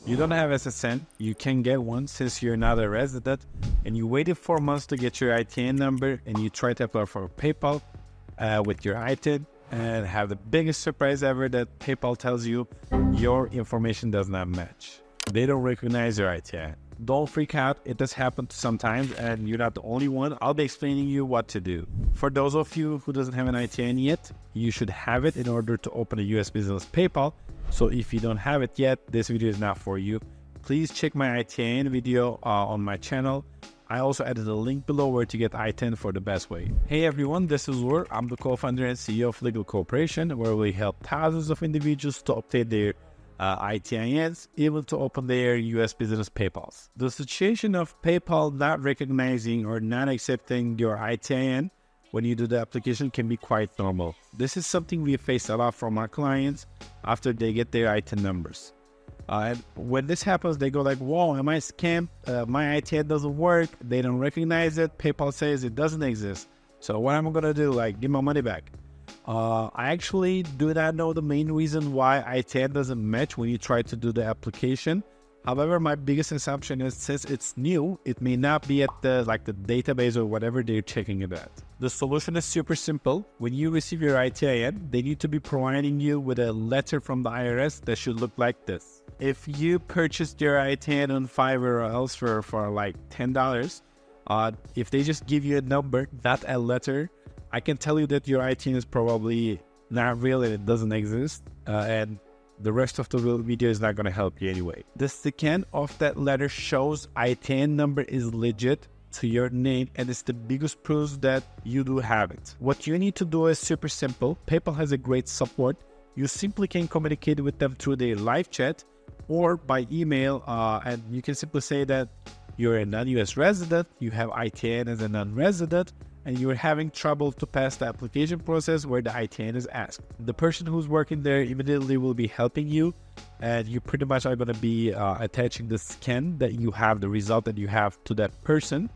You don't have SSN, you can get one since you're not a resident, and you waited 4 months to get your ITIN number, and you try to apply for PayPal with your ITIN, and have the biggest surprise ever that PayPal tells you your information does not match. They don't recognize your ITIN. Don't freak out, it does happen sometimes, and you're not the only one. I'll be explaining you what to do. For those of you who doesn't have an ITIN yet, you should have it in order to open a US business PayPal. So if you don't have it yet, this video is not for you. Please check my ITIN video on my channel. I also added a link below where to get ITIN for the best way. Hey everyone, this is Ur. I'm the co-founder and CEO of Legal Corporation, where we help thousands of individuals to obtain their ITINs, even to open their US business PayPals. The situation of PayPal not recognizing or not accepting your ITIN when you do the application can be quite normal. This is something we face a lot from our clients after they get their ITIN numbers. And when this happens, they go like, whoa, am I scammed? My ITIN doesn't work. They don't recognize it. PayPal says it doesn't exist. So what am I gonna do? Like, give my money back. I actually do not know the main reason why ITIN doesn't match when you try to do the application. However, my biggest assumption is since it's new, it may not be at the database or whatever they're checking it at. The solution is super simple. When you receive your ITIN, they need to be providing you with a letter from the IRS that should look like this. If you purchased your ITIN on Fiverr or elsewhere for like $10, if they just give you a number, not a letter, I can tell you that your ITIN is probably not real and it doesn't exist. And the rest of the video is not going to help you anyway. The scan of that letter shows ITIN number is legit to your name, and it's the biggest proof that you do have it. What you need to do is super simple. PayPal has a great support. You simply can communicate with them through their live chat or by email, and you can simply say that you're a non-US resident, you have ITIN as a non-resident, and you're having trouble to pass the application process where the ITIN is asked. The person who's working there immediately will be helping you, and you pretty much are going to be attaching the scan that you have, the result that you have to that person.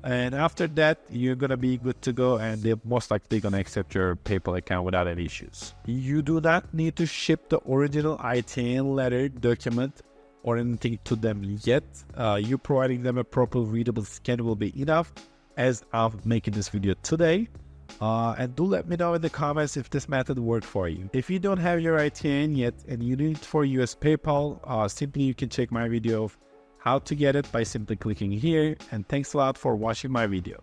And after that, you're going to be good to go, and they're most likely going to accept your PayPal account without any issues. You do not need to ship the original ITIN letter, document, or anything to them yet. You providing them a proper readable scan will be enough, as I'm making this video today. And do let me know in the comments if this method worked for you. If you don't have your ITIN yet and you need it for US PayPal, simply you can check my video of how to get it by simply clicking here. And thanks a lot for watching my video.